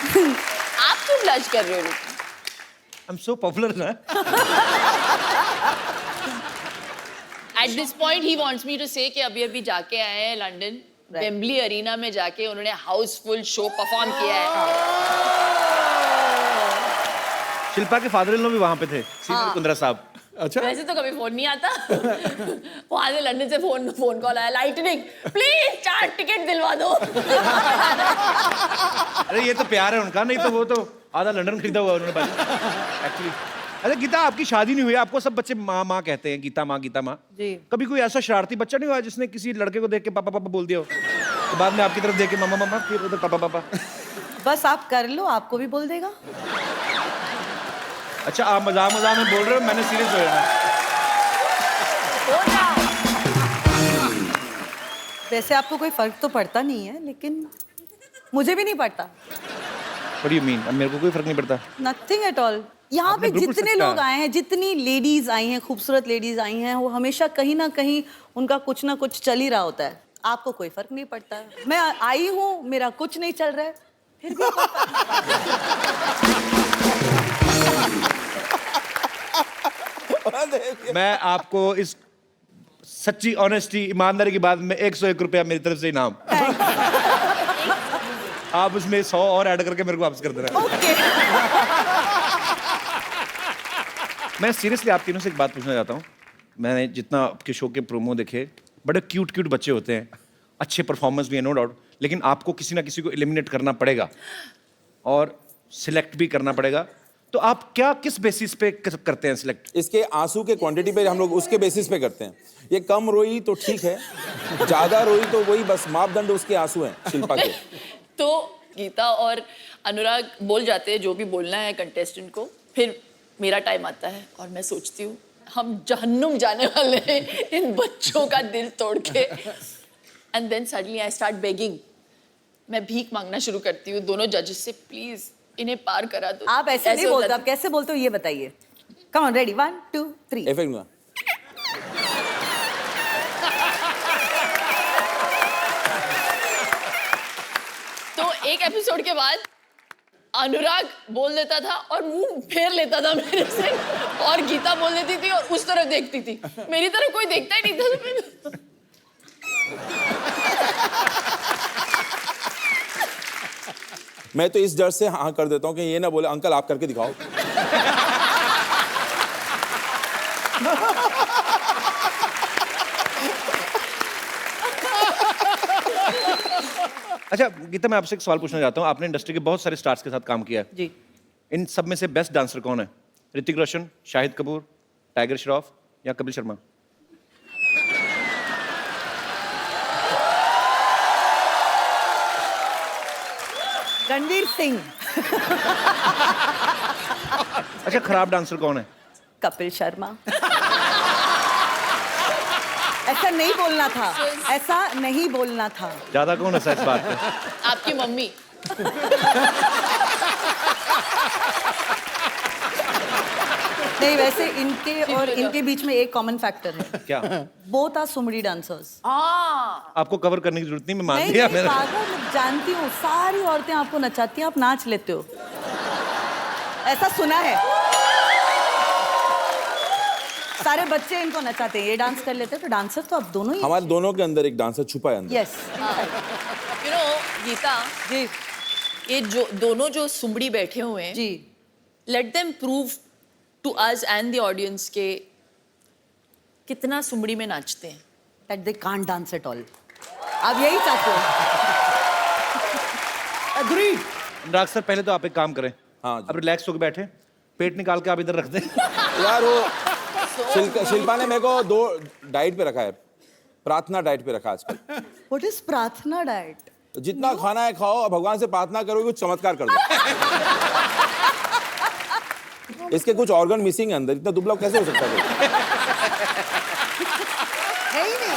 आप क्यों ब्लश कर रहे हो? I'm so popular ना. At this point he wants me to say कि अभी जाके आए हैं लंदन, वेम्बली अरीना में जाके उन्होंने हाउसफुल शो परफॉर्म किया है। शिल्पा के फादर इन लॉ भी वहाँ पे थे, सीनियर कुंद्रा साहब। अच्छा, वैसे तो कभी फोन नहीं आता। वहां से लंदन से फोन कॉल आया, लाइटनिंग प्लीज 4 टिकट दिलवा दो। अरे ये तो प्यार है उनका, नहीं तो वो तो आधा लंदन खरीदा हुआ उन्होंने एक्चुअली। अरे गीता, आपकी शादी नहीं हुई, आपको सब बच्चे माँ माँ कहते हैं, गीता माँ जी। कभी कोई ऐसा शरारती बच्चा नहीं हुआ जिसने किसी लड़के को देख के पापा पापा बोल दिया हो, तो बाद में आपकी तरफ देख के मामा मामा, फिर उधर पापा पापा? बस आप कर लो, आपको भी बोल देगा। अच्छा, आप मजाक मजाक में बोल रहे हो, मैंने सीरियस हो जाना। वैसे आपको कोई फर्क तो पड़ता नहीं है, लेकिन मुझे भी नहीं पड़ता। What do you mean? अब मेरे को कोई फर्क नहीं पड़ता। Nothing at all। यहाँ पे जितने लोग आए हैं, जितनी लेडीज आई हैं, खूबसूरत लेडीज आई हैं, वो हमेशा कहीं ना कहीं उनका कुछ ना कुछ चल ही रहा होता है। आपको कोई फर्क नहीं पड़ता। मैं आई हूँ, मेरा कुछ नहीं चल रहा है, फिर भी मैं आपको इस सच्ची ऑनेस्टी ईमानदारी की बात में 101 रुपया मेरी तरफ से इनाम। आप उसमें 100 और ऐड करके मेरे को वापस कर देना। मैं सीरियसली आप तीनों से एक बात पूछना चाहता हूँ। मैंने जितना आपके शो के प्रोमो देखे, बड़े क्यूट क्यूट बच्चे होते हैं, अच्छे परफॉर्मेंस भी है नो डाउट, लेकिन आपको किसी ना किसी को एलिमिनेट करना पड़ेगा और सिलेक्ट भी करना पड़ेगा। तो आप क्या किस बेसिस पे करते हैं सिलेक्ट? इसके आंसू के क्वांटिटी पे हम लोग उसके बेसिस पे करते हैं। ये कम रोई तो ठीक है, ज्यादा रोई तो वही बस मापदंड उसके आंसू हैं शिल्पा के। तो गीता और अनुराग बोल जाते हैं जो भी बोलना है कंटेस्टेंट को, फिर मेरा टाइम आता है और मैं सोचती हूँ हम जहन्नुम जाने वाले हैं इन बच्चों का दिल तोड़ के। And then suddenly I start begging, मैं भीख मांगना शुरू करती हूँ दोनों जजेस से, प्लीज इन्हें पार करा दो। आप ऐसे नहीं बोलते, आप कैसे बोलते हो ये बताइए। Come on, ready, 1 2 3। इफेक्ट में तो एक एपिसोड के बाद अनुराग बोल देता था और मुंह फेर लेता था मेरे से, और गीता बोल देती थी और उस तरफ देखती थी, मेरी तरफ कोई देखता ही नहीं था। मैं तो इस डर से हाँ कर देता हूँ कि ये ना बोले अंकल आप करके दिखाओ। अच्छा गीता, मैं आपसे एक सवाल पूछना चाहता हूँ। आपने इंडस्ट्री के बहुत सारे स्टार्स के साथ काम किया है जी। इन सब में से बेस्ट डांसर कौन है? ऋतिक रोशन, शाहिद कपूर, टाइगर श्रॉफ या कपिल शर्मा? रणवीर सिंह। अच्छा, खराब डांसर कौन है? कपिल शर्मा। ऐसा नहीं बोलना था, ऐसा नहीं बोलना था। ज्यादा कौन है इस बात पे? आपकी मम्मी। नहीं, वैसे इनके और इनके बीच में एक कॉमन फैक्टर है। क्या? बोथ आर सुमड़ी डांसर्स। आपको कवर करने की जरूरत नहीं, मैं मान नहीं, लिया। नहीं, पागल, जानती हूँ सारी औरतें आपको नचाती हैं, आप नाच लेते हो, ऐसा सुना है। सारे बच्चे इनको नचाते हैं, ये डांस कर लेते हैं, तो डांसर तो आप दोनों ही। हमारे दोनों के अंदर एक डांसर छुपा है अंदर। Yes. You know Geeta ji ये जो दोनों जो सुमड़ी बैठे हुए हैं, जी, let them prove to us and the audience के कितना सुमड़ी में नाचते हैं। That they can't dance at all. आप यही चाहते हो? एग्री। अनुराग सर, पहले तो आप एक काम करें। हाँ अब रिलैक्स होकर बैठे, पेट निकाल के आप इधर रख दें। यार वो शिल्पा ने मेरे को 2 डाइट पे रखा है, प्रार्थना डाइट पे रखा आजकल। व्हाट इज प्रार्थना डाइट? जितना खाना है खाओ और भगवान से प्रार्थना करो कुछ चमत्कार कर दो। इसके कुछ ऑर्गन मिसिंग है अंदर, इतना दुबला कैसे हो सकता है? है ही नहीं।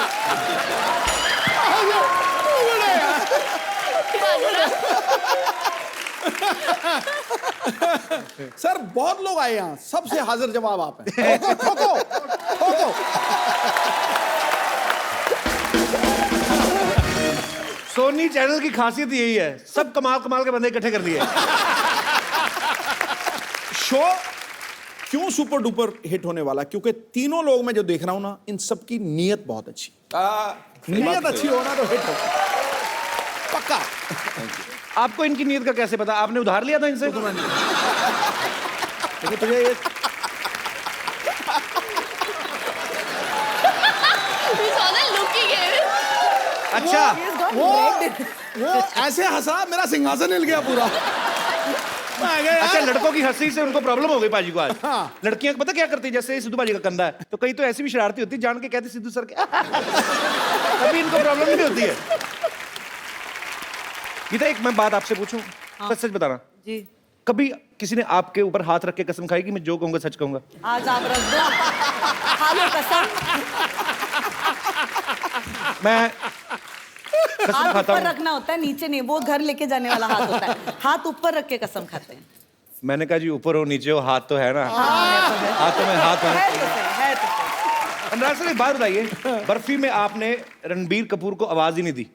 सर बहुत लोग आए यहाँ, सबसे हाजिर जवाब आप हैं। ठोको ठोको। सोनी चैनल की खासियत यही है, सब कमाल कमाल के बंदे इकट्ठे कर दिए। शो क्यों सुपर डुपर हिट होने वाला? क्योंकि तीनों लोग मैं जो देख रहा हूं ना, इन सबकी नीयत बहुत अच्छी। नीयत अच्छी होना तो हिट हो पक्का। आपको इनकी नीयत का कैसे पता? आपने उधार लिया था इनसे? लेकिन तुझे ये You saw the look he gave. अच्छा, वो ऐसे हंसा मेरा सिंहासन हिल गया पूरा। मैं गया अच्छा, यार। लड़कों की हंसी से उनको प्रॉब्लम हो गई पाजी को आज। हाँ। लड़कियां पता क्या करती है, जैसे सिद्धू पाजी का कंधा है तो कई तो ऐसी भी शरारती होती है, जान के कहती सिद्धू सर के तभी इनको प्रॉब्लम नहीं होती है। गीता, एक मैं बात आपसे पूछूं, सच सच बताना, जी कभी किसी ने आपके ऊपर हाथ रख के कसम खाई कि मैं जो कहूंगा सच कहूंगा? आज आप रख दो, खा लो कसम। मैं कसम हाथ खाता ऊपर हूं। रखना होता है, नीचे नहीं, वो घर लेके जाने वाला हाथ होता है। हाथ ऊपर रख के कसम खाते हैं। मैंने कहा जी ऊपर हो नीचे हो, हाथ तो है ना। हाथ तो में हाथ है है। तो सही, है तो सही। अनुराग सर, एक बात बताइए, बर्फी में आपने रणबीर कपूर को आवाज ही नहीं दी,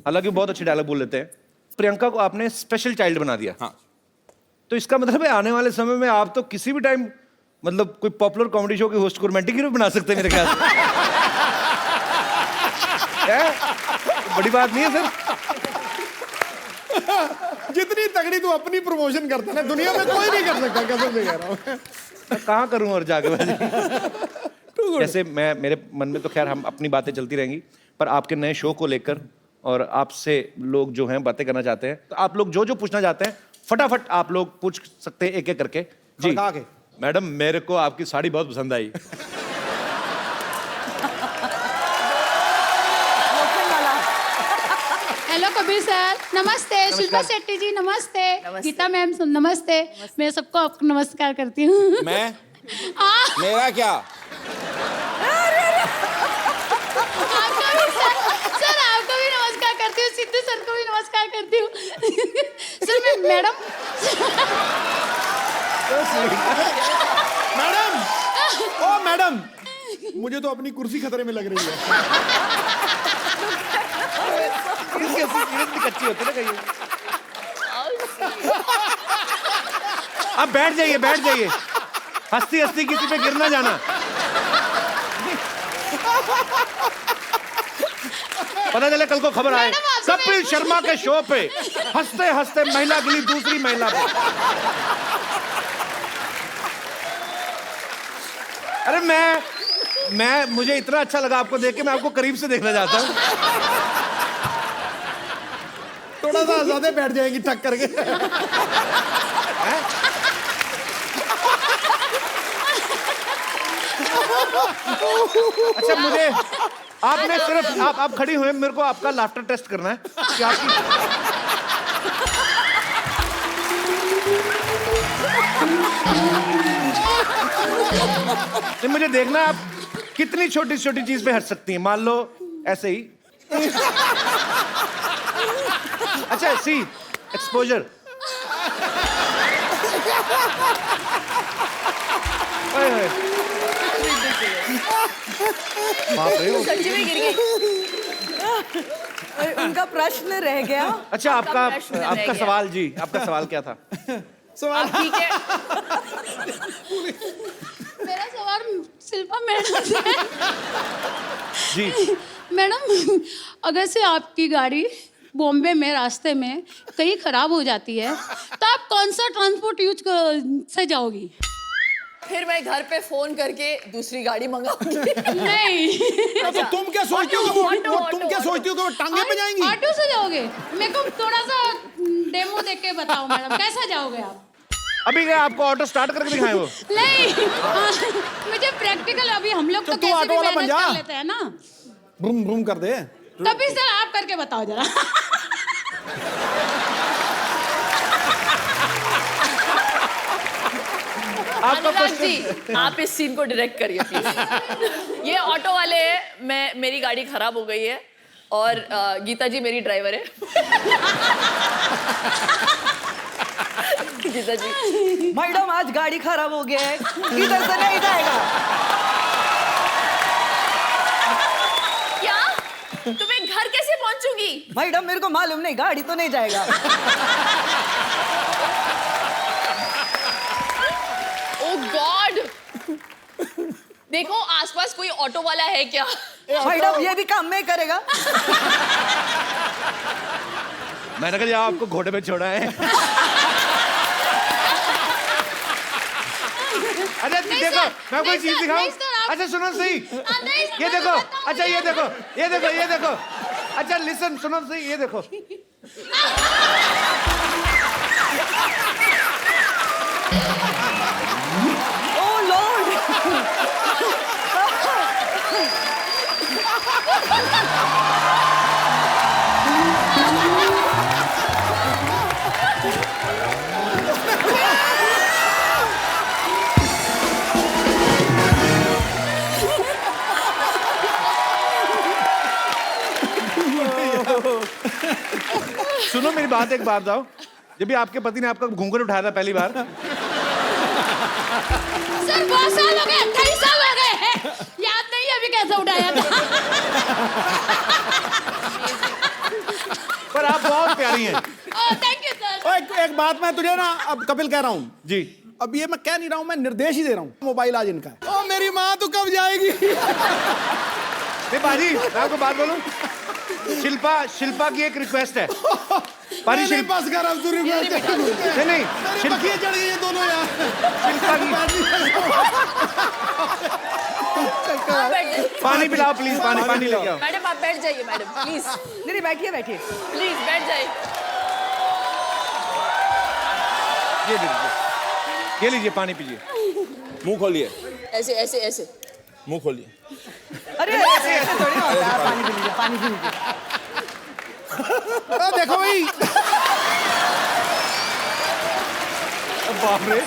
हालांकि बहुत अच्छे डायलॉग बोल लेते हैं। प्रियंका को आपने स्पेशल चाइल्ड बना दिया। हाँ। तो इसका मतलब है आने वाले समय में आप तो किसी भी टाइम मतलब कोई पॉपुलर कॉमेडी शो के होस्ट को रोमांटिक हीरो बना सकते हैं मेरे ख्याल से। क्या? बड़ी बात नहीं है सर। जितनी तगड़ी तू अपनी प्रमोशन करता है ना, दुनिया में कोई नहीं कर सकता, कसम से कह रहा हूँ। मैं कहाँ करूँ और जाके जैसे मैं, मेरे मन में तो खैर हम अपनी बातें चलती रहेंगी, पर आपके नए शो को लेकर और आपसे लोग जो हैं बातें करना चाहते हैं, तो आप लोग जो जो पूछना चाहते हैं फटाफट आप लोग पूछ सकते हैं एक एक करके। जी खड़का के। मैडम, मेरे को आपकी साड़ी बहुत पसंद आई। हेलो कबीर सर, नमस्ते। शिल्पा शेट्टी जी नमस्ते। गीता मैम नमस्ते। मैं सबको आपको नमस्कार करती हूँ। मैं हाँ, मेरा क्या? आपका भी सर आपको भी नमस्कार करती हूँ, सिद्धू सर को भी नमस्कार करती हूँ। सर मैं मैडम मैडम, ओ मैडम, मुझे तो अपनी कुर्सी खतरे में लग रही है। कच्ची होती है ना कहीं। अब बैठ जाइए, बैठ जाइए, हंसती हंसती किसी पे गिर ना जाना। पता चले कल को खबर आए मैडम, आपसे कपिल शर्मा के शो पे हंसते हंसते महिला गिरी दूसरी महिला पे। अरे मैं मुझे इतना अच्छा लगा आपको देख के, मैं आपको करीब से देखना चाहता हूँ। थोड़ा सा ज्यादा बैठ जाएंगी टक करके। अच्छा, मुझे आपने सिर्फ आप खड़ी हुए, मेरे को आपका लाफ्टर टेस्ट करना है कि आपकी नहीं, मुझे देखना है आप कितनी छोटी छोटी चीज पे हंस सकती हैं। मान लो ऐसे ही। अच्छा, सी एक्सपोजर। बाप रे। सच्ची में गिर गई। उनका प्रश्न रह गया। अच्छा, आपका प्रश्न रह आपका गया। सवाल जी, आपका सवाल क्या था? सवाल ठीक है। मेरा सवाल शिल्पा मैडम से है। जी मैडम, अगर से आपकी गाड़ी बॉम्बे में रास्ते में कहीं खराब हो जाती है तो आप कौन सा ट्रांसपोर्ट से जाओगी? फिर मैं घर पे फोन करके दूसरी गाड़ी मंगाऊंगी। नहीं, तो तुम क्या सोचती हो कि वो तुम क्या सोचती हो कि वो टांगे पे जाएंगी? ऑटो से जाओगे? मेरे को थोड़ा सा डेमो देख के बताओ मैडम, कैसा जाओगे आप? अभी क्या आपको ऑटो स्टार्ट करके दिखाएं वो? नहीं, मुझे प्रैक्टिकल, अभी हम लोग तो तू कैसे ऑटो भी वाला बन मैनेज जा। कर लेते हैं ना। ब्रूम ब्रूम कर दे। कभी सर आप करके बताओ जरा। अनुराग जी, आप इस सीन को डायरेक्ट करिए प्लीज। ये ऑटो वाले हैं, मेरी गाड़ी खराब हो गई है और गीता जी मेरी ड्राइवर है। गीता जी, मैडम आज गाड़ी खराब हो गया है, इधर से नहीं जाएगा। क्या? तो मैं घर कैसे पहुंचूंगी? जाएगी? मैडम मेरे को मालूम नहीं, गाड़ी तो नहीं जाएगा। ओ गॉड, देखो आसपास कोई ऑटो वाला है क्या? मैडम ये भी काम मैं करेगा। मैंने कहा यहाँ आपको घोड़े पे छोड़ा है। अच्छा देखो, मैं कोई चीज दिखाऊं? अच्छा सुनो सही, ये देखो, अच्छा ये देखो, ये देखो, ये देखो, अच्छा लिसन, सुनो सही, ये देखो। Oh lord. सुनो मेरी बात, एक बात बताओ, जब भी आपके पति ने आपका घूंघट उठाया था पहली बार, सर बहुत साल हो गए, 28 साल हो गए हैं, याद नहीं अभी कैसे उठाया था। पर आप बहुत प्यारी हैं। Thank you sir. एक बात मैं तुझे ना अब कपिल कह रहा हूँ जी। अब ये मैं कह नहीं रहा हूँ, मैं निर्देश ही दे रहा हूँ। मोबाइल आज इनका है। ओ मेरी माँ तू कब जाएगी? नहीं पाजी, मैं आपको बात बोलूं, शिल्पा की एक रिक्वेस्ट है। पाजी नहीं बस कर अब तू रिक्वेस्ट नहीं मेरी बखियाँ चढ़ गई ये दोनों यार। शिल्पा की हाँ, बैठ जाइए। पानी पिलाओ प्लीज, पानी लेके आओ। मैडम आप बैठ जाइए मैडम, प्लीज नहीं बैठिए बैठिए। प्लीज बैठ जाइए। ये लीजिए पानी पीजिए। मुंह खोलिए, ऐसे ऐसे ऐसे। मुंह खोलिए। अरे ऐसे थोड़ी ना होता है। पानी पी लीजिए, पानी पी लीजिए। देखो भाई, बाप रे,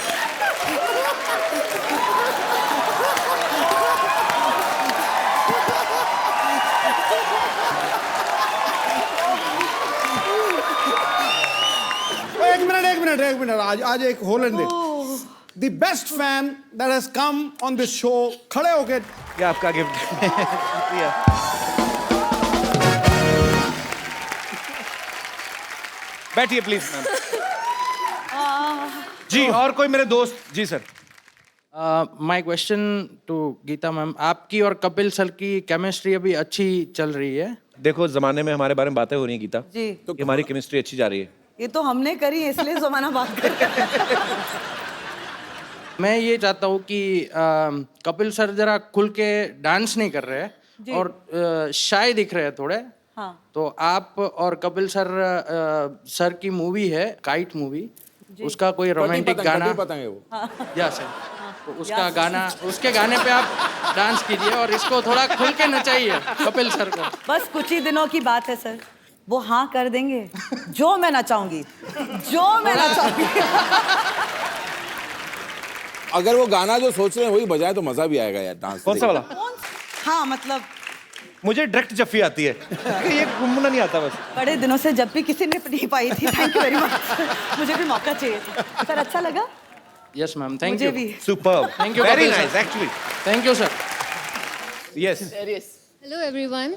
एक मिनट आज एक हो लेने दे। The best fan that has come on this show, खड़े होके ये आपका गिफ्ट है। बैठिए प्लीज मैम। जी और कोई मेरे दोस्त? जी sir. My question to Geeta ma'am, आपकी और कपिल सर की केमिस्ट्री अभी अच्छी चल रही है? देखो जमाने में हमारे बारे में बातें हो रही हैं गीता, जी। तो हमारी केमिस्ट्री अच्छी जा रही है। ये तो हमने करी है, इसलिए जमाना बात कर रहे हैं। मैं ये चाहता हूँ कि कपिल सर जरा खुल के डांस नहीं कर रहे हैं और शाय दिख रहे हैं थोड़े। हाँ। तो आप और कपिल सर की मूवी है काइट मूवी, उसका कोई रोमांटिक गाना? पतंग है वो। या सर, तो उसका गाना, उसके गाने पे आप डांस कीजिए और इसको थोड़ा खुल के नचाइए कपिल सर को। बस कुछ ही दिनों की बात है सर, वो हाँ कर देंगे जो मैं नचाऊंगी, जो मैं नचाऊंगी। अगर वो गाना जो सोच रहे हैं वही बजाए तो मजा भी आएगा यार डांस। कौन सा वाला? हाँ मतलब मुझे डायरेक्ट जफ्फी आती है, ये घूमना नहीं आता बस। बड़े दिनों से जब भी किसी ने नहीं पाई थी। थैंक यू वेरी मच, मुझे भी मौका चाहिए था सर। अच्छा लगा? यस मैम, थैंक मुझे यू। भी। Superb, Thank you, very Kapil sir. Nice actually. Thank you sir. Yes. Hello everyone.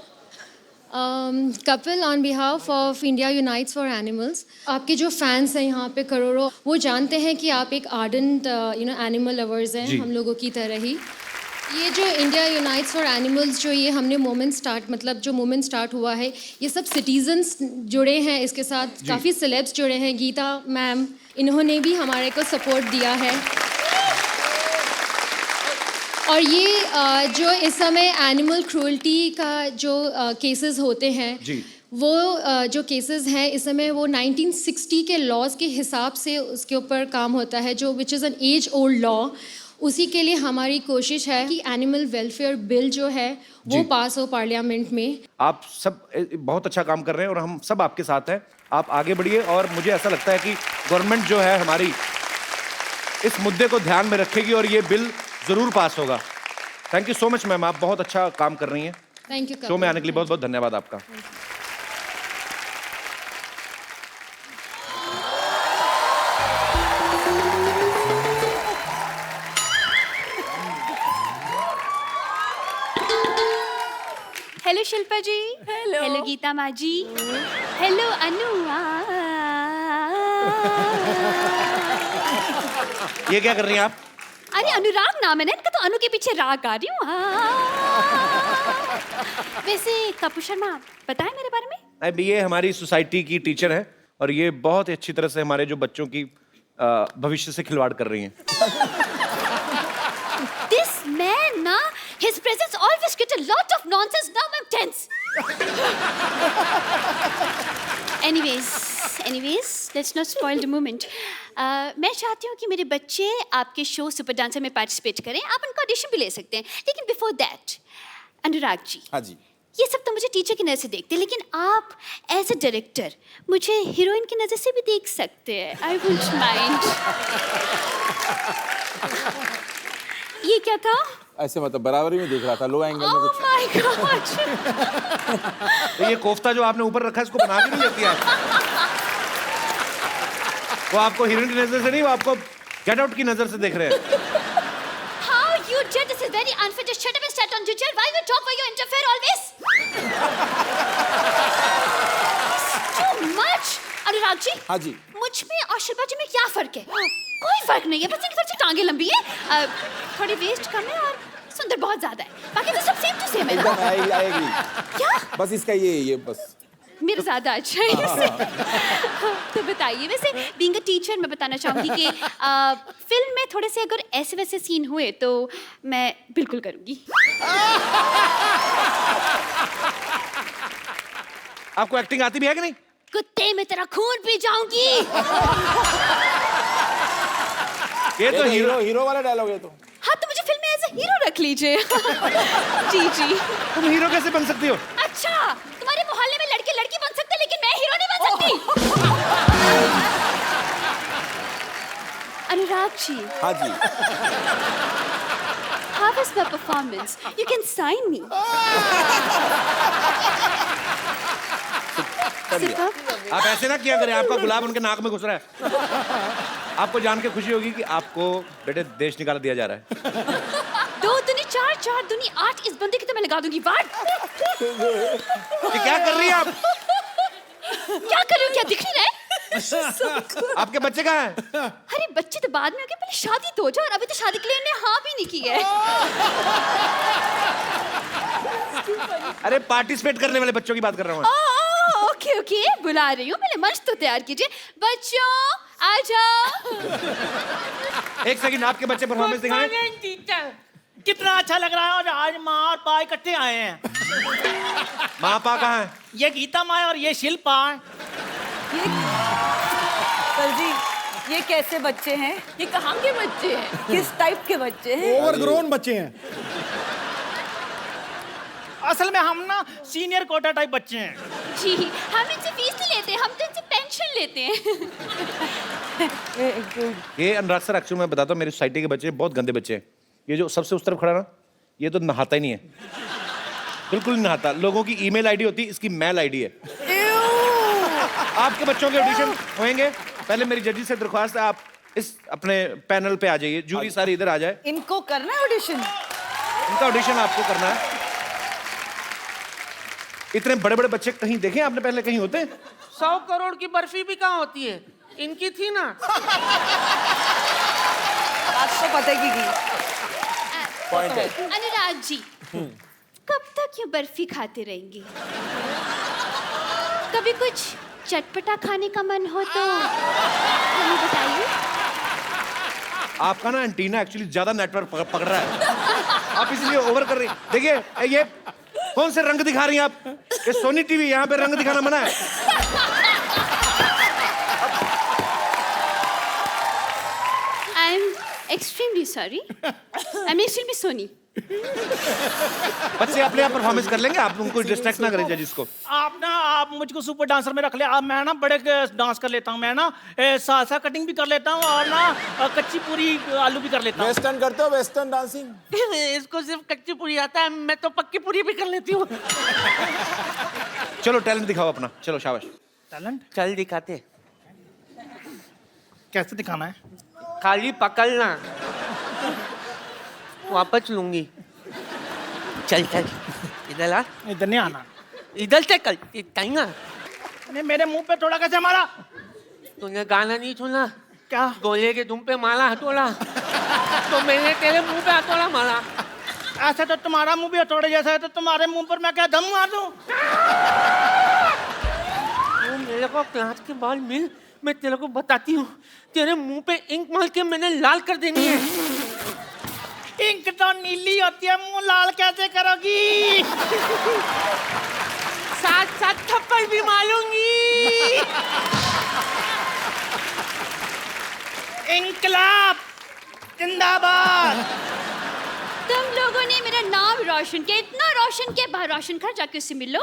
Kapil, on behalf of India Unites for Animals, आपके जो फैंस हैं यहाँ पे करोड़ों, वो जानते हैं कि आप एक आर्डेंट एनिमल लवर्स हैं, हम लोगों की तरह ही। ये जो इंडिया यूनाइट्स फॉर एनिमल्स जो ये हमने मोमेंट स्टार्ट हुआ है, ये सब सिटीजन्स जुड़े हैं इसके साथ, काफ़ी सेलेब्स जुड़े हैं। गीता मैम, इन्होंने भी हमारे को सपोर्ट दिया है। और ये जो इस समय एनिमल क्रूअल्टी का जो केसेस होते हैं, वो जो केसेस हैं इस समय वो 1960 के लॉज के हिसाब से उसके ऊपर काम होता है, जो which is an age old law. उसी के लिए हमारी कोशिश है कि एनिमल वेलफेयर बिल जो है वो पास हो पार्लियामेंट में। आप सब बहुत अच्छा काम कर रहे हैं और हम सब आपके साथ हैं। आप आगे बढ़िए और मुझे ऐसा लगता है कि गवर्नमेंट जो है हमारी इस मुद्दे को ध्यान में रखेगी और ये बिल जरूर पास होगा। Thank you so much ma'am, आप बहुत अच्छा काम कर रही हैं। Thank you. शो में आने के लिए बहुत बहुत धन्यवाद आपका। हेलो शिल्पा जी। Hello. हेलो गीता माँ जी। हेलो अनु। ये क्या कर रही हैं आप? अरे अनुराग नाम है ना इनका, तो अनु के पीछे राग गा रही हूँ। वैसे कपूर शर्मा, बताएं मेरे बारे में। अब ये हमारी सोसाइटी की टीचर है और ये बहुत ही अच्छी तरह से हमारे जो बच्चों की भविष्य से खिलवाड़ कर रही हैं। This man, na, his presence always get a lot of nonsense. Now I'm tense. Anyways, let's not spoil the moment. मैं चाहती हूँ कि मेरे बच्चे आपके शो सुपर डांसर में पार्टिसिपेट करें। आप उनका ऑडिशन भी ले सकते हैं, लेकिन बिफोर दैट अनुराग जी, हाँ जी। ये सब तो मुझे टीचर की नज़र से देखते हैं, लेकिन आप एज अ डायरेक्टर मुझे हीरोइन की नज़र से भी देख सकते हैं। I wouldn't mind. ये क्या था? ऐसे मतलब बराबरी में देख रहा था, लो एंगल में ओह कुछ। My God. तो ये कोफ्ता जो आपने ऊपर रखा है इसको बना के नहीं लेती आप? वो आपको हीरोइन की नजर से नहीं, वो आपको गेट आउट की नजर से देख रहे हैं। How you did this is very unfair. Just shut up and stand on your chair. Why you talk while you interfere always? Too much. Anurag ji. हाँ जी। मुझ में और शिल्पा जी में क्या फर्क है? कोई फर्क नहीं है, बस इनकी थोड़ी सी टांगे लंबी है, थोड़ी वेस्ट कम है और सुंदर बहुत ज्यादा है। बाकी तो सब सेम टू सेम है ना? एकदम आएगी। क्या? बस इसका ये बस। मेरा ज्यादा अच्छा है इससे। तो बताइए, वैसे बीइंग अ टीचर मैं बताना चाहूंगी कि फिल्म में थोड़े से अगर ऐसे वैसे सीन हुए तो मैं बिल्कुल करूंगी। आपको एक्टिंग आती भी है कि नहीं? कुत्ते में तेरा खून पी जाऊंगी। ये तो हीरो वाला डायलॉग है तो। हाँ, तो मुझे फिल्म में एज ए हीरो रख लीजिए। जी। तुम हीरो कैसे बन सकती हो? अच्छा, तुम्हारे मोहल्ले में लड़के लड़की बन सकते, लेकिन मैं हीरो नहीं बन सकती। अनुराग जी। हाँ जी। How was my performance? You can sign me. आप ऐसे ना किया करें, आपका गुलाब उनके नाक में घुस रहा है। आपको जान के खुशी होगी कि आपको बेटे देश निकाल दिया जा रहा है। 2 दूनी 4, 4 दूनी 8, इस बंदे की तो मैं लगा दूंगी वाट। ये क्या कर रही हैं आप? क्या कर रही हूँ? क्या दिख नहीं रहा है? आपके बच्चे कहाँ हैं? अरे बच्चे तो बाद में हो गए, पहले शादी तो हो जाए, और अभी तो शादी के लिए इन्हें हाँ भी नहीं की है। अरे पार्टिसिपेट करने वाले बच्चों की बात कर रहा हूँ। ओके, बुला रही हूँ, पहले मंच तो तैयार कीजिए। बच्चों आ जाओ। एक सेकंड, आपके बच्चे परफॉर्मेंस दिखाएं। कितना अच्छा लग रहा है, और आज माँ और पा इकट्ठे आए हैं। माँ पा कहाँ है? ये गीता माँ और ये शिल्पा। सर जी, ये कैसे बच्चे हैं? ये कहाँ के बच्चे हैं? किस टाइप के बच्चे हैं? ओवरग्रोन बच्चे हैं। असल में हम ना सीनियर कोटा टाइप बच्चे हैं। जी, हम इनसे फीस नहीं लेते, हम तो इनसे पेंशन लेते हैं। ये अनुराग सर, एक्चुअली मैं बताता हूँ, मेरी सोसाइटी के बच्चे बहुत गंदे बच्चे हैं। ये जो सबसे उस तरफ खड़ा ना, ये तो नहाता ही नहीं है, बिल्कुल नहीं नहाता। लोगों की ईमेल आईडी होती है, इसकी मेल आईडी है। आपके बच्चों के ऑडिशन होंगे, पहले मेरी जजी से दरख्वास्त है, आप इस अपने पैनल पे आ जाइए, जूरी सारी इधर आ जाए। इनको करना है ऑडिशन? इनका ऑडिशन आपको करना है। इतने बड़े बड़े बच्चे कहीं देखे आपने पहले कहीं होते? 100 करोड़ की बर्फी भी कहाँ होती है? इनकी थी ना। आपको पता की पॉइंट है। अनुराग जी, कब तक ये बर्फी खाते रहेंगी? कभी कुछ चटपटा खाने का मन हो तो हमें बताइए। आपका ना एंटीना एक्चुअली ज्यादा नेटवर्क पकड़ रहा है, आप इसलिए ओवर कर रही। देखिए ये कौन से रंग दिखा रही हैं आप? ये सोनी टीवी, यहाँ पे रंग दिखाना मना है। I am extremely sorry. I am extremely Sony. बच्चे अपने आप परफॉर्मेंस कर लेंगे, आप उनको डिस्ट्रैक्ट ना करें जजिस को। आप मुझको सुपर डांसर में रख ले। मैं ना बड़े डांस कर लेता हूँ, मैं ना सालसा कटिंग भी कर लेता हूँ, और ना कच्ची पूरी आलू भी कर लेता हूँ। वेस्टर्न करते हो? Western dancing? इसको सिर्फ कच्ची पूरी आता है, मैं तो पक्की पूरी भी कर लेती हूँ। चलो टैलेंट दिखाओ अपना, चलो शाबाश। टैलेंट चल दिखाते। कैसे दिखाना है? खाली पकड़ना, वापस लूंगी। चल चल। इधर आ, इधर नहीं आना। इधर से कल कहीं अरे मेरे मुंह पे थोड़ा कैसे मारा? तूने गाना नहीं सुना? क्या? गोले के तुम पे मारा हथौड़ा, तो मैंने तेरे मुंह पे हथौड़ा मारा। ऐसा तो तुम्हारा मुंह भी हथौड़े जैसा है, तो तुम्हारे मुंह पर मैं क्या दम मार दूं? तू मेरे को क्लास के बाद मिल, मैं तेरे को बताती हूँ, तेरे मुंह पे इंक मार के मैंने लाल कर देनी है। इंक तो नीली होती है, मुंह लाल कैसे करोगी? साथ साथ थप्पड़ भी मारूंगी। इंकलाब जिंदाबाद। तुम लोगों ने मेरा नाम रोशन किया, इतना रोशन किया, बाहर रोशन घर जाके उससे मिल लो।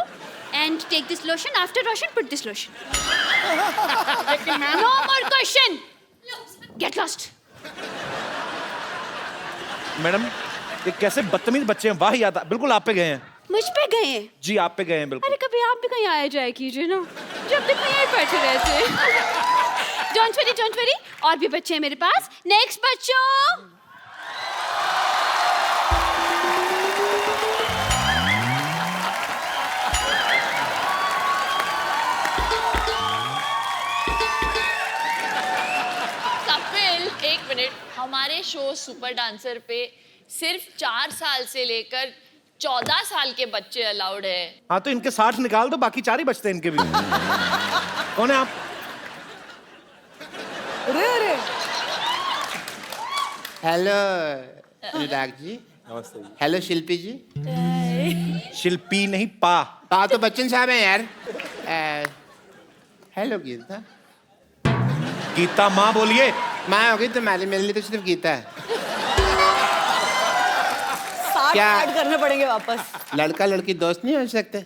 And take this lotion, after Roshan put this lotion. No more question, get lost. Madam ये कैसे बदतमीज बच्चे हैं, वाह याद बिल्कुल आप पे गए हैं। मुझ पे गए हैं? जी आप पे गए हैं बिल्कुल। अरे कभी आप भी कहीं आया जाए कीजिए ना, जब तक यहीं बैठे रहते। डोंट वरी, और भी बच्चे हैं मेरे पास। नेक्स्ट बच्चों। कपिल एक मिनट, हमारे शो सुपर डांसर पे सिर्फ 4 साल से लेकर 14 साल के बच्चे अलाउड है। हाँ तो इनके 60 निकाल दो, बाकी 4 ही बचते हैं इनके भी। कौन है आप? अरे हेलो अनुराग जी। नमस्ते जी। हेलो शिल्पी जी। शिल्पी नहीं पा। पा तो बच्चन साहब हैं यार। हेलो गीता। गीता माँ बोलिए। माँ होगी तुम्हारी, मेरे लिए तो सिर्फ गीता है। 60 क्या? ऐड करने पड़ेंगे वापस। लड़का लड़की दोस्त नहीं हो सकते?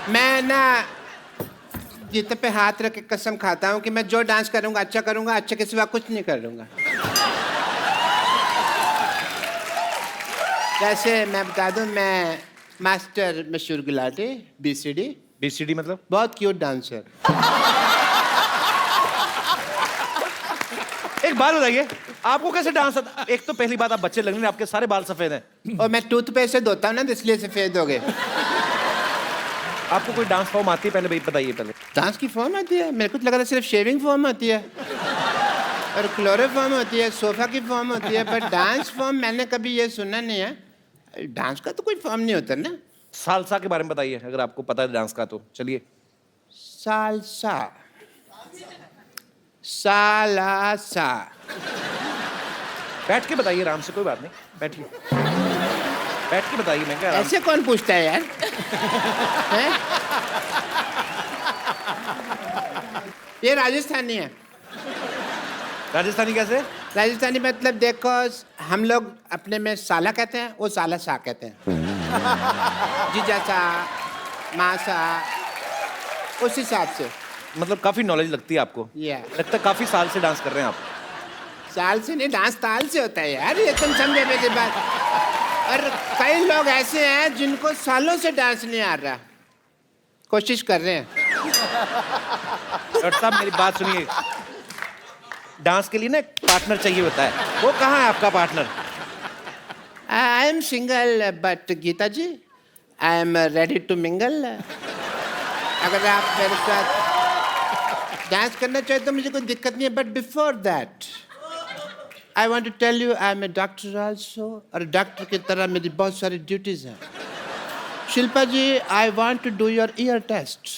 मैं ना गीता पे हाथ रख के कसम खाता हूँ कि मैं जो डांस करूँगा अच्छा करूँगा, अच्छे के सिवा कुछ नहीं करूँगा। जैसे मैं बता दूँ, मैं मास्टर मशहूर गुलाटी BCD। BCD मतलब? बहुत क्यूट डांसर। एक बात बताइए, आपको कैसे डांस आता? एक तो पहली बात, आप बच्चे लग रहे हैं, आपके सारे बाल सफेद हैं। और मैं टूथपेस्ट से धोता हूँ ना, तो इसलिए सफेद हो गए। आपको कोई डांस फॉर्म आती है पहले भाई बताइए पहले। डांस की फॉर्म आती है? मेरे को लग रहा है सिर्फ शेविंग फॉर्म होती है और क्लोरोफॉर्म होती है, सोफा की फॉर्म होती है, पर डांस फॉर्म मैंने कभी ये सुना नहीं है। डांस का तो कोई फॉर्म नहीं होता ना। सालसा के बारे में बताइए अगर आपको पता है डांस का तो। चलिए। सालसा, सालासा। बैठ के बताइए आराम से, कोई बात नहीं, बैठिए। बैठ के बताइए। मैं क्या ऐसे कौन पूछता है यार? हैं? ये राजस्थानी है। राजस्थानी कैसे? राजस्थानी मतलब देखो, हम लोग अपने में साला कहते हैं, वो साला सा कहते हैं। जीजा सा, माँ सा, उस हिसाब से। मतलब काफी नॉलेज लगती है आपको। लगता है काफी साल से डांस कर रहे हैं आप। साल से नहीं, डांस ताल से होता है यार, ये तुम समझे मेरी बात। और कई लोग ऐसे हैं जिनको सालों से डांस नहीं आ रहा, कोशिश कर रहे हैं। डॉक्टर साहब मेरी बात सुनिए, डांस के लिए ना एक पार्टनर चाहिए होता है, वो कहाँ है आपका partner? I am single but Geeta ji I am ready to mingle. अगर आप मेरे साथ डांस करना चाहे तो मुझे कोई दिक्कत नहीं है, but before that I want to tell you I am a doctor also, और डॉक्टर की तरह मेरी बहुत सारी ड्यूटीज हैं। Shilpa ji, I want to do your ear test,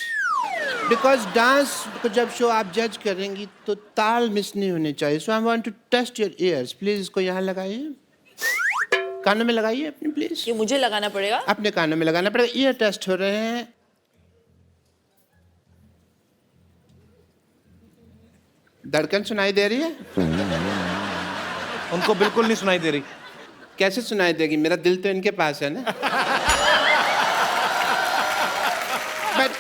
because dance को जब शो आप जज करेंगी तो ताल मिस नहीं होनी चाहिए। So I want to test your ears. Please इसको यहाँ लगाइए, कानों में लगाइए अपने, प्लीज। ये मुझे लगाना पड़ेगा? अपने कानों में लगाना पड़ेगा। ईयर टेस्ट हो रहे हैं। धड़कन सुनाई दे रही है? उनको बिल्कुल नहीं सुनाई दे रही। कैसे सुनाई देगी? मेरा दिल तो इनके पास है ना। बट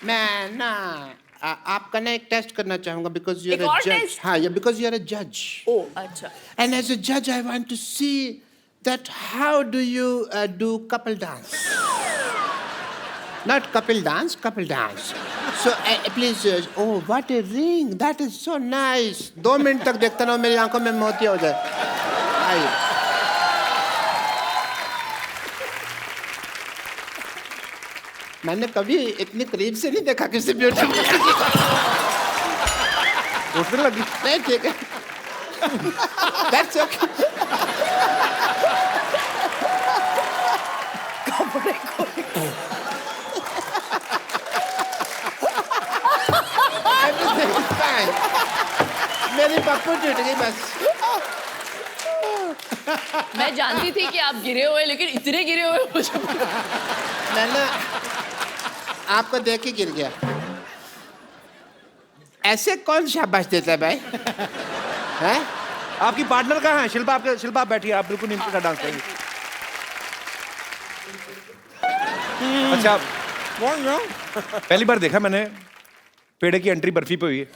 मैं ना आपका ना एक टेस्ट करना चाहूंगा, बिकॉज यू आर अ जज। हाँ, बिकॉज यू आर अ जज। ओह अच्छा। एंड एज अ जज I want to see that how do you do couple dance. Not couple dance, couple dance. So please, oh what a ring, that is so nice. 2 minute तक देखता रहो, मेरी आंखों में मोतिया हो जाए। आइए। मैंने कभी इतनी करीब से नहीं देखा किसी ब्यूटीफुल सोचने लगी। नहीं ठीक है That's okay. Everything is fine. मेरी पप्पू टूट गई बस। मैं जानती थी कि आप गिरे हुए, लेकिन इतने गिरे हुए मुझे मैंने आपको देख के गिर गया। ऐसे कौन शाबाश देता है भाई? हैं? आपकी पार्टनर कहाँ है? शिल्पा आप बैठिए, आप बिल्कुल इनके साथ डांस करेंगे। अच्छा, पहली बार देखा मैंने पेड़े की एंट्री बर्फी पे हुई है।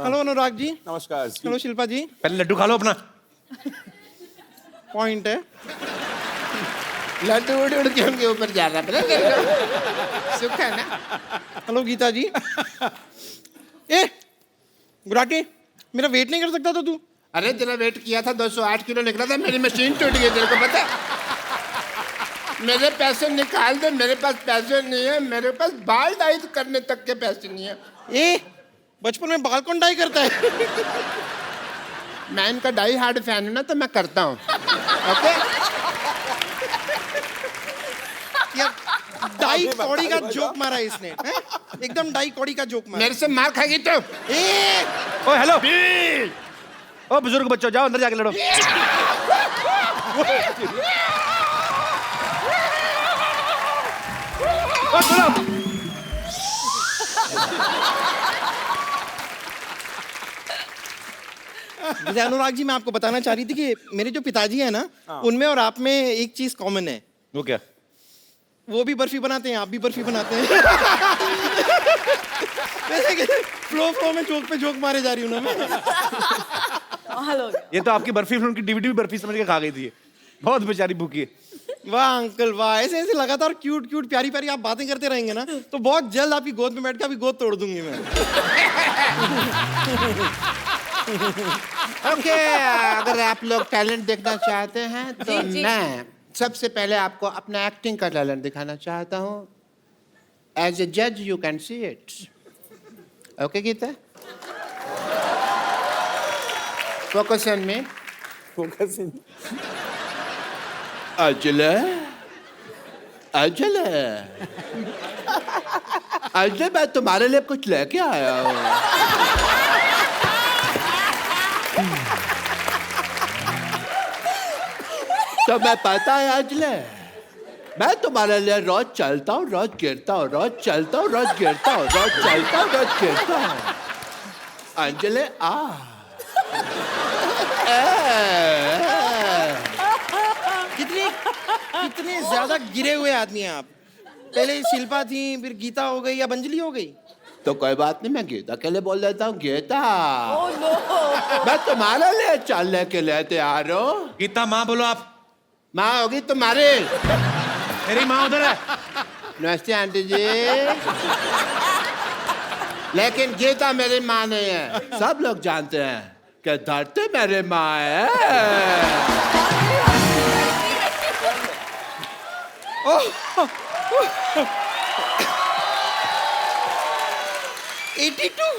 हेलो अनुराग जी। नमस्कार। हेलो शिल्पा जी। पहले लड्डू खा लो अपना। पॉइंट है। लड्डू उड़ के उनके ऊपर जा रहा है सुख है ना। हेलो गीता जी। ए गुराटी, मेरा वेट नहीं कर सकता था तू? अरे तेरा वेट किया था 208 किलो निकला था, मेरी मशीन टूट गई, तेरे को पता है? मेरे पैसे निकाल दे, मेरे पास पैसे नहीं है, मेरे पास बाल डाई करने तक के पैसे नहीं है। ए बचपन में बाल कौन डाई करता है? मैं इनका डाई हार्ड फैन हूं ना, तो मैं करता हूँ। ओके यार डाई कौड़ी का जोक मारा है इसने, हैं? एकदम डाई कौड़ी का जोक मारा। मेरे से मार खाएगी तो। ए ओ हेलो, ओ बुजुर्ग बच्चों, जाओ अंदर जाके लड़ो। ओ सुनो, जैसे अनुराग जी, मैं आपको बताना चाह रही थी कि मेरे जो पिताजी हैं ना, उनमें और आप में एक चीज कॉमन है। वो क्या? वो भी बर्फी बनाते हैं, आप भी बर्फी बनाते हैं। वैसे कि फ्लो में जोक पे जोक मारे जा रही हूँ ना मैं। हेलो। ये तो आपकी बर्फी फिल्म की डीवीडी भी बर्फी समझ के खा गई थी। बहुत बेचारी भूखी है। वाह अंकल वाह, ऐसे ऐसे लगातार क्यूट क्यूट प्यारी प्यारी आप बातें करते रहेंगे ना, तो बहुत जल्द आपकी गोद में बैठ के आपकी गोद तोड़ दूंगी मैं। ओके अगर आप लोग टैलेंट देखना चाहते हैं तो मैं सबसे पहले आपको अपना एक्टिंग का टैलेंट दिखाना चाहता हूँ। एज ए जज you can see it. Okay Geeta, focus on me. Focus in. अजले अजले अजले, मैं तुम्हारे लिए कुछ लेके आया हूँ। तो मैं पता है अजले, मैं तुम्हारे लिए रोज चलता हूँ, रोज गिरता हूँ, रोज चलता हूँ, रोज गिरता हूँ, रोज चलता हूँ, रोज गिरता हूँ। अंजले आ कितने ज्यादा गिरे हुए आदमी हैं आप। पहले शिल्पा थी, फिर गीता हो गई, अब अंजलि हो गई। तो कोई बात नहीं, मैं गीता के लिए बोल देता हूँ। गीता मैं तुम्हारे लिए चलने के लिए तैयार हूँ। गीता माँ बोलो आप। माँ होगी तुम्हारी। मेरी माँ उधर है। नमस्ते आंटी जी। लेकिन गीता मेरी माँ नहीं है। सब लोग जानते हैं कि धरती मेरी माँ है। 82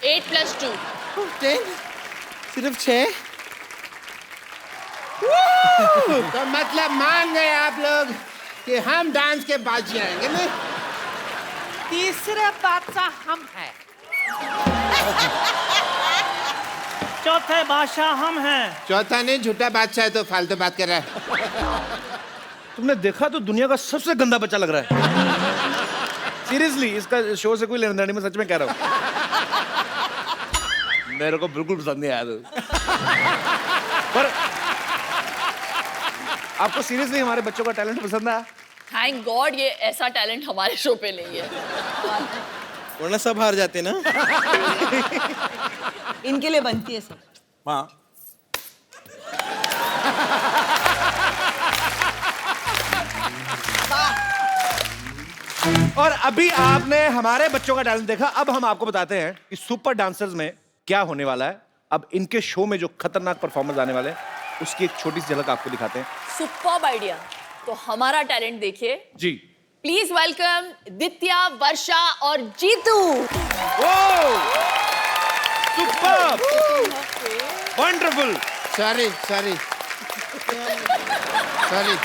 8 + 2 10 सिर्फ 6। तो मतलब मान गए आप लोग कि हम डांस के बाजी आएंगे ना। तीसरे बादशाह हम हैं। चौथे बादशाह हम हैं। चौथा नहीं, झूठा बादशाह है तो फालतू बात कर रहा है। तुमने देखा तो दुनिया का सबसे गंदा बच्चा लग रहा है। सीरियसली, इसका शो से कोई लेना देना नहीं, मैं सच में कह रहा हूँ। मेरे को बिल्कुल पसंद नहीं आया तो। पर आपको सीरियसली हमारे बच्चों का टैलेंट पसंद आया? थैंक गॉड ये ऐसा टैलेंट हमारे शो पे नहीं है, वरना सब हार जाते ना। इनके लिए बनती है सब। हाँ और अभी आपने हमारे बच्चों का टैलेंट देखा, अब हम आपको बताते हैं कि सुपर डांसर्स में क्या होने वाला है। अब इनके शो में जो खतरनाक परफॉर्मेंस आने वाले हैं, उसकी एक छोटी सी झलक आपको दिखाते हैं। Superb idea. तो हमारा टैलेंट देखिए। जी, प्लीज वेलकम दित्या, वर्षा और Jeetu. Superb, wonderful. Sorry sorry sorry.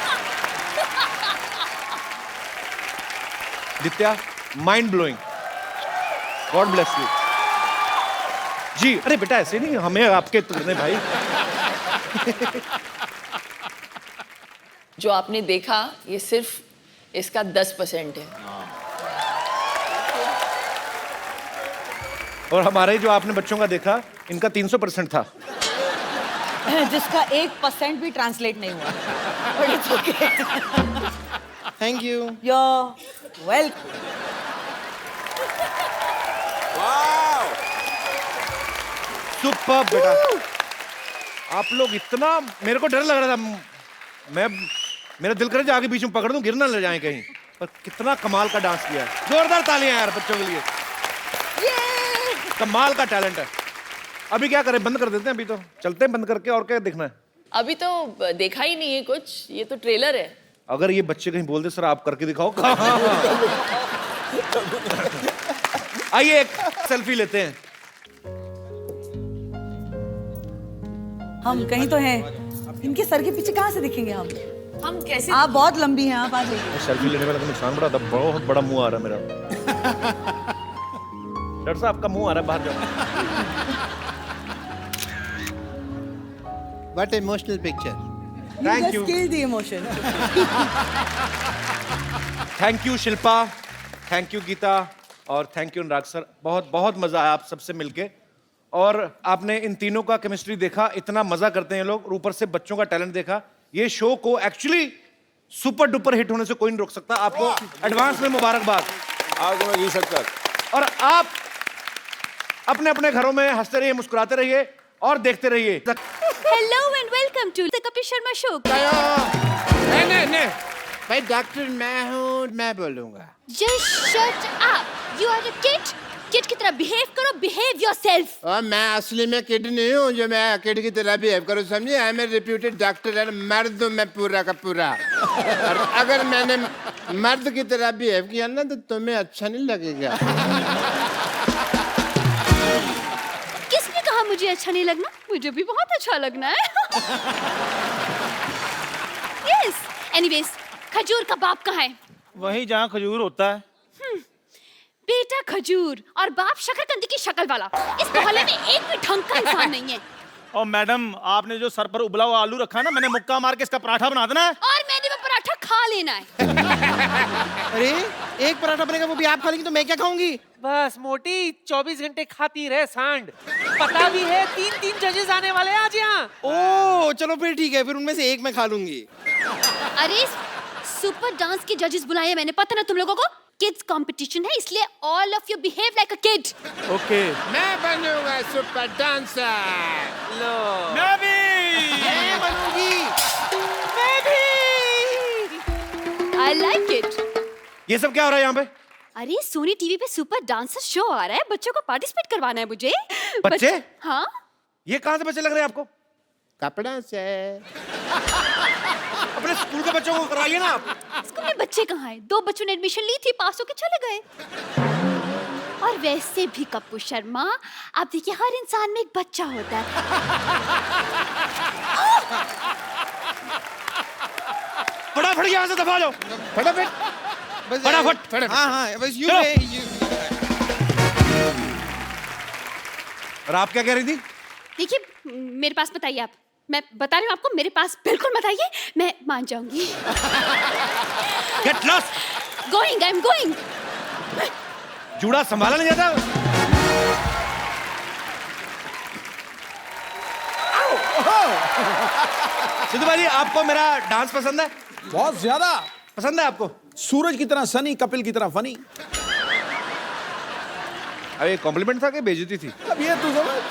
Ditya, mind blowing, God bless you. जी, अरे बेटा ऐसे नहीं, हमें आपके करने भाई। जो आपने देखा ये सिर्फ इसका 10% है। और हमारे जो आपने बच्चों का देखा, इनका 300% था। जिसका 1% भी ट्रांसलेट नहीं हुआ। But it's okay. Thank you. You're welcome. Super बेटा, आप लोग इतना, मेरे को डर लग रहा था, मेरा दिल करे जाके बीच में पकड़ दूं, गिर ना ले जाए कहीं। पर कितना कमाल का डांस किया है। जोरदार तालियां यार बच्चों के लिए। कमाल का टैलेंट है। अभी क्या करें, बंद कर देते हैं? अभी तो चलते हैं बंद करके, और क्या देखना है? अभी तो देखा ही नहीं है कुछ, ये तो ट्रेलर है। अगर ये बच्चे कहीं बोल दे सर आप करके दिखाओ। आइए एक सेल्फी लेते हैं। हम कहीं तो हैं, इनके सर के पीछे कहाँ से दिखेंगे हम? हम कैसे? आप बहुत लंबी हैं, आप आ जाइए। सेल्फी लेने वाला तो नुकसान बड़ा था, बहुत बड़ा मुंह आ रहा है मेरा। डॉक्टर साहब आपका मुंह आ रहा है, बाहर जाओ। What emotional picture. Thank you, Kill the emotion. Thank you Shilpa, thank you Geeta, और थैंक यू अनुराग सर। बहुत बहुत मजा आया आप सबसे मिलके, और आपने इन तीनों का केमिस्ट्री देखा, इतना मजा करते हैं लोग, और ऊपर से बच्चों का टैलेंट देखा। ये शो को एक्चुअली सुपर डुपर हिट होने से कोई नहीं रोक सकता। आपको एडवांस में मुबारकबाद। आज मैं घी शक्कर। और आप अपने अपने घरों में हंसते रहिए, मुस्कुराते रहिए और देखते रहिए। Hello and welcome to the Kapil Sharma show. नहीं भाई, डॉक्टर मैं हूँ, मैं बोलूंगा। Just shut up, you are a kid. Kid की तरह बिहेव करो, बिहेव योरसेल्फ। और मैं असली में किड नहीं हूँ जो मैं किड की तरह बिहेव करूँ, समझे? I am a reputed doctor and मर्द हूँ मैं पूरा का पूरा। और अगर मैंने मर्द की तरह बिहेव किया ना तो तुम्हें अच्छा नहीं लगेगा। किसने कहा मुझे अच्छा नहीं लगना? मुझे भी बहुत अच्छा लगना है। यस। एनीवेज, खजूर का बाप कहाँ है? वहीं जहाँ खजूर होता है। बेटा खजूर और बाप शकरकंदी की शक्ल वाला। इस मोहल्ले में एक भी ढंग का इंसान नहीं है। और मैडम, आपने जो सर पर उबला हुआ आलू रखा है ना, मैंने मुक्का मार के इसका पराठा बना देना है। और मैंने वो पराठा खा लेना है। अरे एक पराठा बनेगा, वो भी आप खा लेंगी तो मैं क्या खाऊंगी? बस मोटी 24 घंटे खाती रहे सांड। पता भी है 3 जजेस आने वाले हैं आज यहाँ। ओ चलो फिर ठीक है, फिर उनमें से एक मैं खा लूंगी। अरे सुपर डांस के जजेस बुलाए मैंने, पता ना तुम लोगों को? किड्स कंपटीशन है, इसलिए all of you behave like a kid. Okay. मैं बनूंगा सुपर डांसर। लो, मैं भी। मैं बनूंगी। मैं भी। I like it. ये सब क्या हो रहा है यहाँ पे? अरे सोनी टीवी पे सुपर डांसर शो आ रहा है, बच्चों को पार्टिसिपेट करवाना है मुझे। बच्चे? हाँ। ये कहाँ से बच्चे लग रहे हैं आपको? कपड़ा से। अपने स्कूल के बच्चों को करवाइए ना आप। स्कूल में बच्चे कहाँ हैं? 2 बच्चों ने एडमिशन ली थी, पास होके चले गए। और वैसे भी कप्पू शर्मा, आप देखिए हर इंसान में एक बच्चा होता है। फटाफट यहाँ से दबा जाओ, फटाफट बस। फटाफट। हाँ हाँ बस यूं चलो। है, और आप क्या कह रही थी? देखिए मेरे पास बताइए आप, मैं बता रही हूँ आपको, मेरे पास बिल्कुल बताइए, मैं मान जाऊंगी। Get lost. Going, I am going. जूड़ा संभाला नहीं जाता। सिद्धू भाई, आपको मेरा डांस पसंद है? बहुत ज्यादा पसंद है आपको? सूरज की तरह सनी, कपिल की तरह फनी। अरे कॉम्प्लीमेंट था कि बेइज्जती थी? अब ये तू समझ।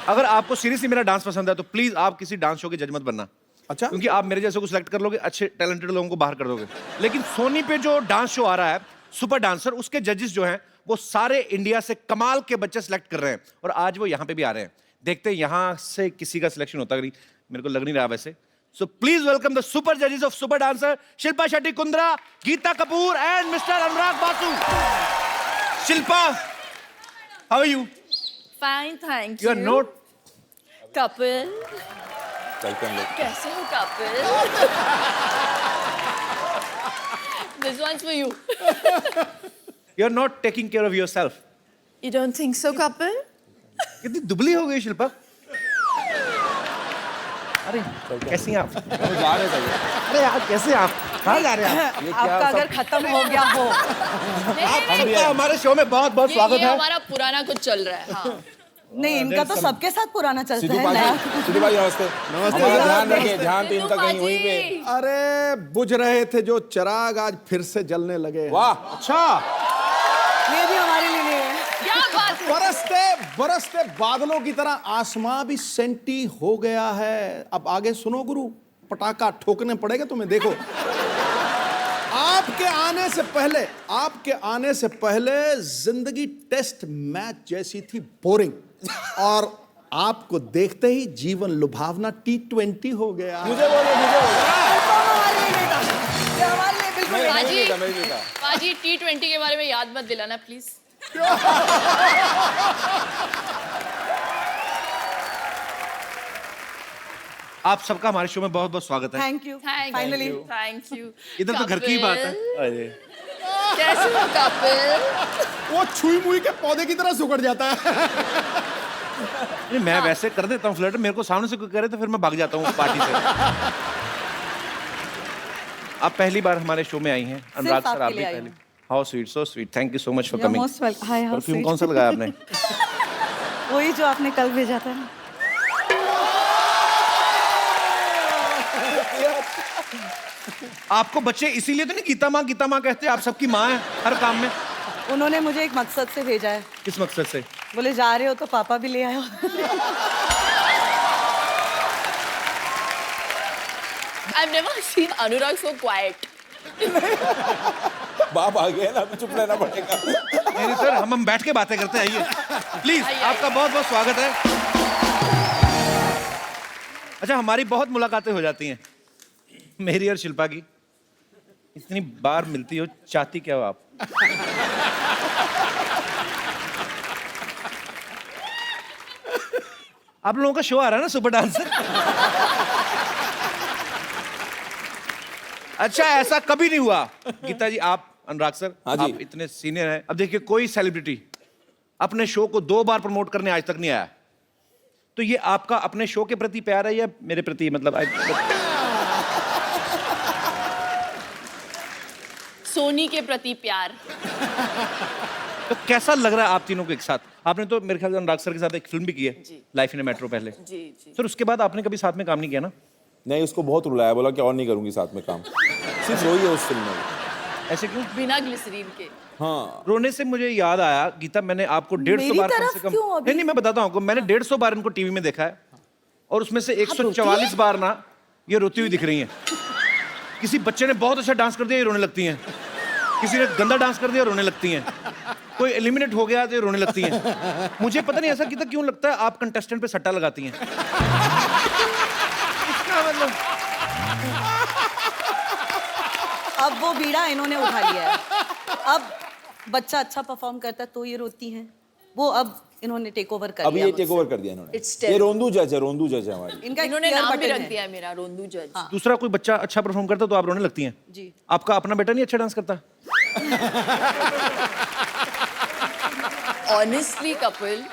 अगर आपको सीरियसली मेरा डांस पसंद है तो प्लीज आप किसी डांस शो के जज मत बनना। अच्छा। क्योंकि आप मेरे जैसे को सिलेक्ट कर लोगे, अच्छे टैलेंटेड लोगों को बाहर कर दोगे। लेकिन सोनी पे जो डांस शो आ रहा है सुपर डांसर, उसके जजेस जो हैं वो सारे इंडिया से कमाल के बच्चे सिलेक्ट कर रहे हैं और आज वो यहाँ पे भी आ रहे हैं। देखते हैं यहाँ से किसी का सिलेक्शन होता है, मेरे को लग नहीं रहा वैसे। So please welcome the super जजेस of Super Dancer, Shilpa Shetty Kundra, Geeta Kapoor and mister Anurag Basu. Shilpa, how are you? Fine, thank you are not Kapil. कैसे हो Kapil? This one's for you. You are not taking care of yourself. You don't think so, Kapil? कितनी दुबली हो गई शिल्पा। अरे कैसी हैं आप? जा रहे थे। अरे यार कैसे आप? कहाँ जा रहे हैं आप? आपका अगर खत्म हो गया हो आपका हमारे शो में बहुत बहुत स्वागत ये है। हमारा पुराना कुछ चल रहा है। हाँ। नहीं, इनका तो सबके साथ पुराना चलता सिद्धू है नया। भाई, सिद्धू भाई नमस्ते। हमारा ध्यान रखिए, ध्यान तो इनका कहीं वहीं पे। अरे बुझ रहे थे जो चिराग आज फिर से जलने लगे। वाह, अच्छा। ये भी हमारे लिए नहीं है। क्या बात है? बरसते बरसते बादलों की तरह आसमां भी सेंटी हो गया है। अब आगे सुनो गुरु, पटाखा ठोकने पड़ेगा तुम्हें। देखो, आपके आने से पहले जिंदगी टेस्ट मैच जैसी थी, बोरिंग, और आपको देखते ही जीवन लुभावना T20 हो गया। मुझे बाजी T20 के बारे में याद मत दिलाना प्लीज। आप सबका हमारे शो में बहुत बहुत स्वागत है। Thank you. Finally thank you. इधर तो घर की ही बात है। कैसे हो कपिल? वो छुई मुई के पौधे की तरह सुकड़ जाता है। नहीं, मैं वैसे कर देता हूँ फ्लर्ट, मेरे को सामने से कोई करे तो फिर मैं भाग जाता हूँ पार्टी से। आप पहली बार हमारे शो में आई हैं अनुराग सर, आप भी पहले। How sweet, so sweet, thank you so much for coming. Perfume कौन सा लगाया आपने? वही जो आपने कल भेजा था ना। आपको बच्चे इसीलिए तो नहीं गीता माँ कहते, आप सबकी माँ है हर काम में। उन्होंने मुझे एक मकसद से भेजा है। किस मकसद से? बोले जा रहे हो तो पापा भी ले आयो। I've never seen Anurag so quiet. बाप आ गया ना, चुप रहना पड़ेगा। नहीं सर, हम बैठ के बातें करते हैं। आइए प्लीज, आपका बहुत बहुत स्वागत है। अच्छा, हमारी बहुत मुलाकातें हो जाती हैं, मेरी और शिल्पा की। इतनी बार मिलती हो, चाहती क्या हो आप? आप लोगों का शो आ रहा है ना सुपर डांसर। अच्छा, ऐसा कभी नहीं हुआ गीता जी, आप अनुराग सर, आप इतने सीनियर हैं। अब देखिए, कोई सेलिब्रिटी अपने शो को 2 बार प्रमोट करने आज तक नहीं आया, तो ये आपका अपने शो के प्रति प्यार है या मेरे प्रति? मतलब सोनी के प्रति प्यार। तो कैसा लग रहा है आप तीनों को एक साथ? आपने तो मेरे ख्याल से अनुराग सर के साथ एक फिल्म भी की है, लाइफ इन ए मेट्रो पहले। जी। सर, उसके बाद आपने कभी साथ में काम नहीं किया ना? नहीं, उसको बहुत रुलाया, बोला कि और नहीं करूंगी साथ में काम। सिर्फ रोई है उस फिल्म में। ऐसे क्यों? बिना ग्लिसरीन के। हाँ, रोने से मुझे याद आया गीता, मैंने आपको 150 बार कम से कम, नहीं मैं बताता हूँ आपको, मैंने 150 बार इनको टीवी में देखा है और उसमें से 144 बार ना ये रोती हुई दिख रही हैं। किसी बच्चे ने बहुत अच्छा डांस कर दिया, ये रोने लगती हैं। किसी ने गंदा डांस कर दिया, रोने लगती हैं। कोई एलिमिनेट हो गया तो ये रोने लगती हैं। मुझे पता नहीं ऐसा गीता क्यों लगता है आप कंटेस्टेंट पे सट्टा लगाती हैं। इसका मतलब अब वो बीड़ा इन्होंने उठा लिया है। अब बच्चा अच्छा परफॉर्म करता है तो ये रोती हैं। वो अब इन्होंने टेक ओवर कर अब लिया। ये टेक ओवर कर दिया इन्होंने। ये रोंदू जज है हमारी। इनका इन्होंने नाम भी रख दिया है मेरा, रोंदू जज। दूसरा कोई बच्चा अच्छा परफॉर्म करता तो आप रोने लगती हैं? जी। आपका अपना बेटा नहीं अच्छा डांस करता? ऑनेस्टली कपिल,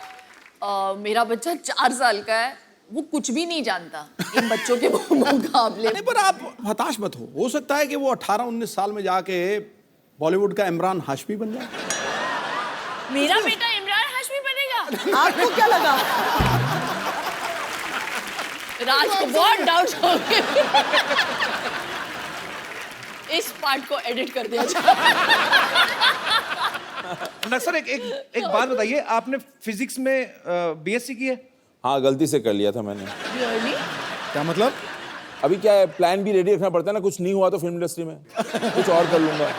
मेरा बच्चा 4 साल का है, वो कुछ भी नहीं जानता इन बच्चों के मुकाबले। नहीं, पर आप हताश मत हो सकता है कि वो 18-19 साल में जाके बॉलीवुड का इमरान हाशमी बन जाए। मेरा बेटा इमरान हाशमी बनेगा? आपको क्या लगा? राज को बहुत डाउट हो गए। इस पार्ट को एडिट कर दिया जाए। सर, एक बात बताइए, आपने फिजिक्स में बीएससी की है? हाँ, गलती से कर लिया था मैंने। Really? क्या मतलब? अभी क्या है, प्लान भी रेडी रखना पड़ता है ना, कुछ नहीं हुआ तो फिल्म इंडस्ट्री में कुछ और कर लूंगा।